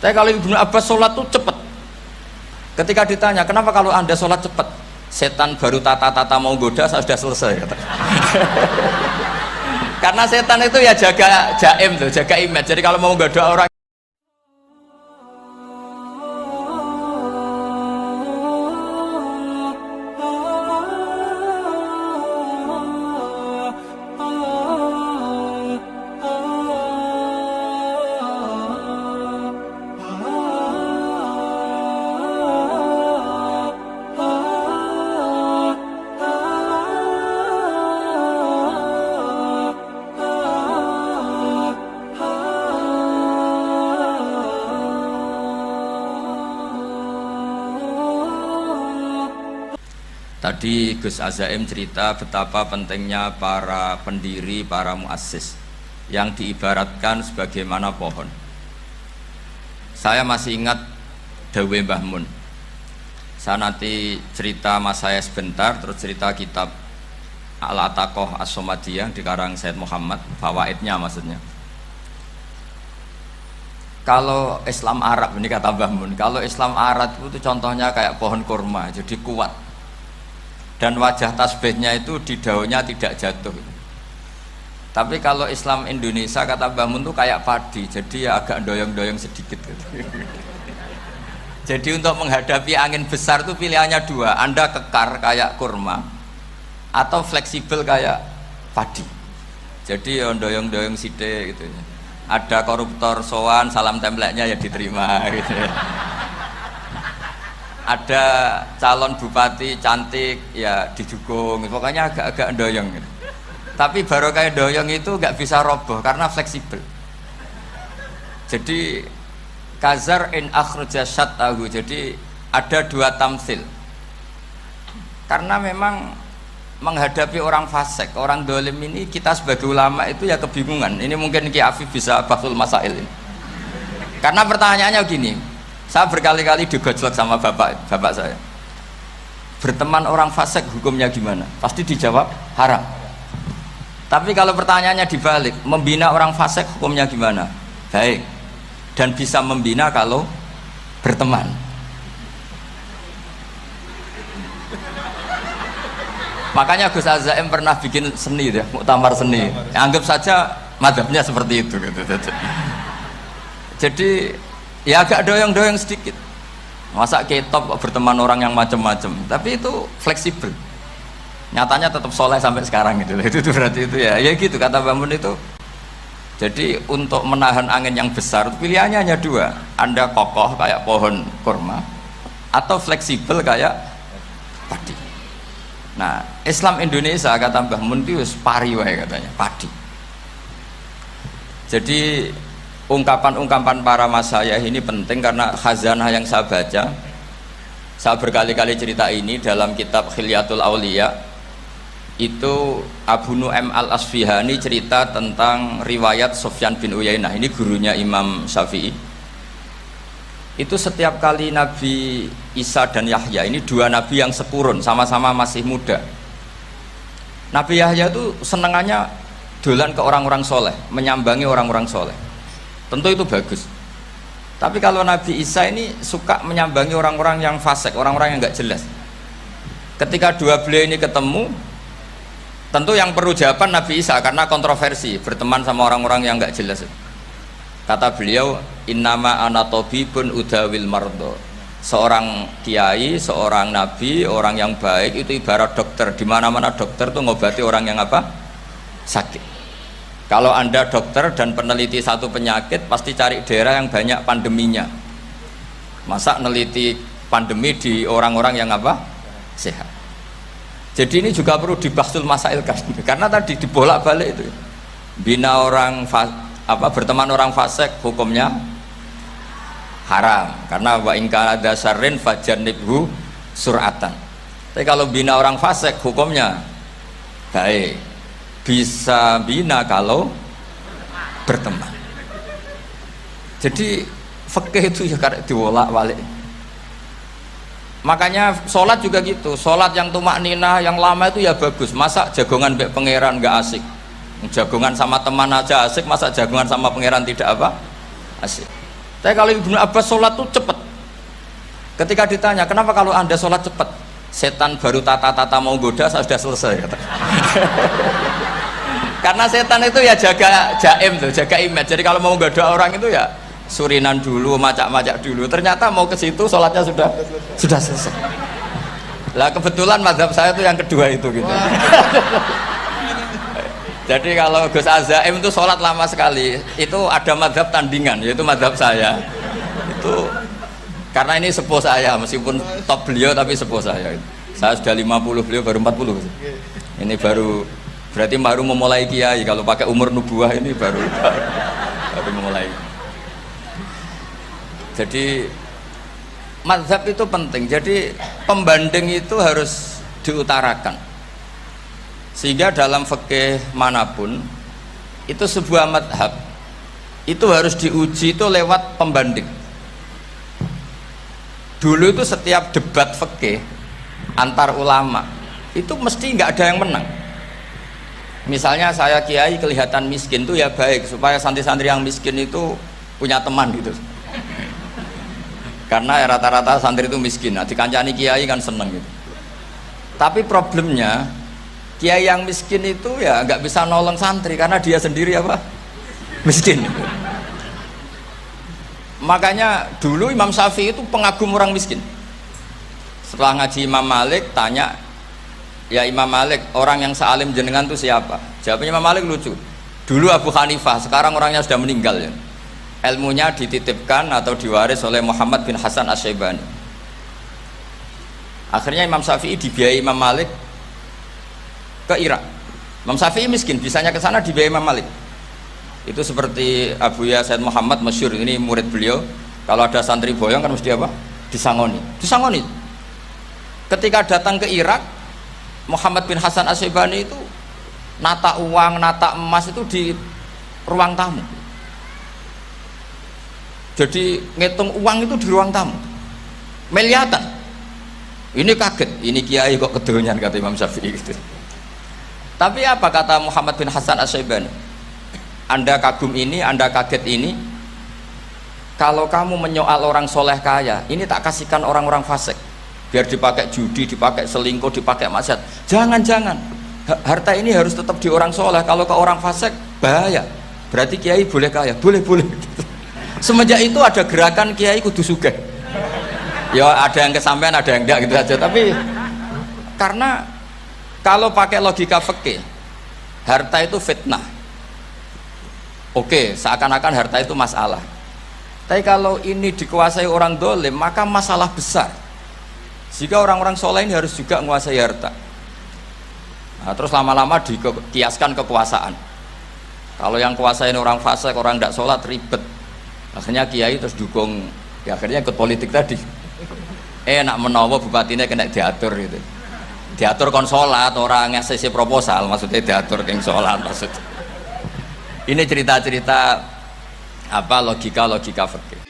Tapi kalau Ibnu Abbas sholat tuh cepet. Ketika ditanya, kenapa kalau anda sholat cepet? Setan baru tata-tata mau goda, saya sudah selesai. Kata. Karena setan itu ya jaga jaim tuh, jaga image. Jadi kalau mau goda orang tadi Gus Azaim cerita betapa pentingnya para pendiri, para muassis yang diibaratkan sebagaimana pohon. Saya masih ingat Dawe Mbah Mun. Saya nanti cerita mas saya sebentar, terus cerita kitab Al-Ataqoh As-Somadiyah dikarang Said Muhammad, fawaidnya maksudnya. Kalau Islam Arab, ini kata Mbah Mun, kalau Islam Arab itu contohnya kayak pohon kurma, jadi kuat. Dan wajah tasbihnya itu di daunnya tidak jatuh. Tapi kalau Islam Indonesia kata Mbah Mun itu kayak padi, jadi ya agak doyong-doyong sedikit gitu. Jadi untuk menghadapi angin besar itu pilihannya dua, Anda kekar kayak kurma atau fleksibel kayak padi. Jadi ya doyong-doyong sithik gitu. Ada koruptor sowan, salam templeknya ya diterima gitu. Ada calon bupati cantik ya didukung, pokoknya agak-agak doyong gitu. Tapi baru kayak doyong itu nggak bisa roboh karena fleksibel. Jadi kazar in akhraja syatahu, jadi ada dua tamsil. Karena memang menghadapi orang fasik, orang dolim ini kita sebagai ulama itu ya kebingungan. Ini mungkin Ki Afif bisa bahsul masail ini. Karena pertanyaannya gini, saya berkali-kali digojlok sama bapak saya. Berteman orang fasik hukumnya gimana? Pasti dijawab haram. Tapi kalau pertanyaannya dibalik, membina orang fasik hukumnya gimana? Baik. Dan bisa membina kalau berteman. Makanya Gus Azaim pernah bikin seni deh, muktamar seni. Anggap saja madzhabnya seperti itu gitu. Jadi ya agak doyong-doyong sedikit. Masa ketop berteman orang yang macam-macam, tapi itu fleksibel. Nyatanya tetap soleh sampai sekarang gitu. Itu berarti itu ya gitu kata Mbah Mun itu. Jadi untuk menahan angin yang besar pilihannya hanya dua. Anda kokoh kayak pohon kurma atau fleksibel kayak padi. Nah, Islam Indonesia kata Mbah Mun itu pari wae katanya, padi. Jadi ungkapan-ungkapan para masyayikh ini penting karena khazanah yang saya baca. Saya berkali-kali cerita ini dalam kitab Khilyatul Auliya. Itu Abu Nu'aim Al-Asfihani cerita tentang riwayat Sufyan bin Uyainah. Ini gurunya Imam Syafi'i. Itu setiap kali Nabi Isa dan Yahya, ini dua nabi yang sekurun, sama-sama masih muda. Nabi Yahya itu senengannya dolan ke orang-orang soleh, menyambangi orang-orang soleh. Tentu itu bagus. Tapi kalau Nabi Isa ini suka menyambangi orang-orang yang fasik, orang-orang yang nggak jelas. Ketika dua beliau ini ketemu, tentu yang perlu jawaban Nabi Isa karena kontroversi berteman sama orang-orang yang nggak jelas. Kata beliau, innama ana tabibun udawil mardo. Seorang kiai, seorang nabi, orang yang baik itu ibarat dokter. Di mana-mana dokter tuh ngobati orang yang apa? Sakit. Kalau Anda dokter dan peneliti satu penyakit, pasti cari daerah yang banyak pandeminya. Masa neliti pandemi di orang-orang yang apa? Sehat. Jadi ini juga perlu dibahsul masail karena tadi dibolak-balik itu. Bina orang berteman orang fasik hukumnya haram karena wa in kana dasarrin fajannibhu sur'atan. Tapi kalau bina orang fasik hukumnya baik. Bisa bina kalau berteman. Jadi fikih itu ya karek diwolak-walik. Makanya sholat juga gitu. Sholat yang tumak nina yang lama itu ya bagus. Masa jagongan mbek pangeran nggak asik? Jagongan sama teman aja asik, masa jagongan sama pangeran tidak apa? Asik. Tapi kalau Ibnu Abbas sholat tuh cepat. Ketika ditanya, kenapa kalau anda sholat cepat? Setan baru tata-tata mau goda, saya sudah selesai. Kata. Karena setan itu ya jaga jaim tuh, jaga image. Jadi kalau mau goda orang itu ya surinan dulu, macak-macak dulu. Ternyata mau ke situ, sholatnya sudah selesai. Lah kebetulan mazhab saya itu yang kedua itu gitu. Jadi kalau Gus Azaim itu sholat lama sekali, itu ada mazhab tandingan, yaitu mazhab saya. Itu karena ini sepuh saya, meskipun top beliau tapi sepuh saya. Saya sudah 50, beliau baru 40. Ini berarti baru memulai kiai. Kalau pakai umur nubuah ini baru memulai. Jadi mazhab itu penting. Jadi pembanding itu harus diutarakan. Sehingga dalam fikih manapun itu sebuah madhab itu harus diuji itu lewat pembanding. Dulu itu setiap debat fikih antar ulama itu mesti nggak ada yang menang. Misalnya saya kiai kelihatan miskin tuh ya baik supaya santri-santri yang miskin itu punya teman gitu. Karena rata-rata santri itu miskin. Nah, dikancani kiai kan seneng gitu. Tapi problemnya kiai yang miskin itu ya nggak bisa nolong santri karena dia sendiri apa miskin. Makanya dulu Imam Syafi'i itu pengagum orang miskin. Setelah ngaji Imam Malik tanya, ya Imam Malik orang yang sealim jenengan itu siapa? Jawabnya Imam Malik lucu. Dulu Abu Hanifah, sekarang orangnya sudah meninggal ya. Ilmunya dititipkan atau diwaris oleh Muhammad bin Hasan Asy-Syaibani. Akhirnya Imam Syafi'i dibiayai Imam Malik ke Irak. Imam Syafi'i miskin, bisanya ke sana dibiayai Imam Malik. Itu seperti Abu Ya Said Muhammad masyhur, ini murid beliau. Kalau ada santri boyong kan mesti apa? Disangoni. Ketika datang ke Irak, Muhammad bin Hasan Asy-Syaibani itu nata uang, nata emas itu di ruang tamu. Jadi ngitung uang itu di ruang tamu. Miliatan. Ini kaget, ini kiai kok kedonyan kata Imam Syafi'i gitu. Tapi apa kata Muhammad bin Hasan Asy-Syaibani? Anda kagum ini, Anda kaget ini. Kalau kamu menyoal orang soleh kaya, ini tak kasihkan orang-orang fasik, biar dipakai judi, dipakai selingkuh, dipakai maksiat. Jangan-jangan harta ini harus tetap di orang soleh. Kalau ke orang fasik bahaya. Berarti kiai boleh kaya, boleh. Semenjak itu ada gerakan kiai kudu sugih. Ya ada yang kesampaian, ada yang enggak gitu aja. Tapi karena kalau pakai logika fikih, harta itu fitnah. Oke, seakan-akan harta itu masalah. Tapi kalau ini dikuasai orang dolim, maka masalah besar. Jika orang-orang soleh ini harus juga menguasai harta. Nah, terus lama-lama dikiaskan kekuasaan. Kalau yang kuasain orang fasik, orang tidak sholat, ribet. Akhirnya kiai terus dukung, ya akhirnya ikut politik tadi. Nak menawa bupatinya kena diatur gitu. Diatur kon sholat, orang ngasih proposal, maksudnya diatur keng sholat maksudnya. Ini cerita-cerita apa logika fikih.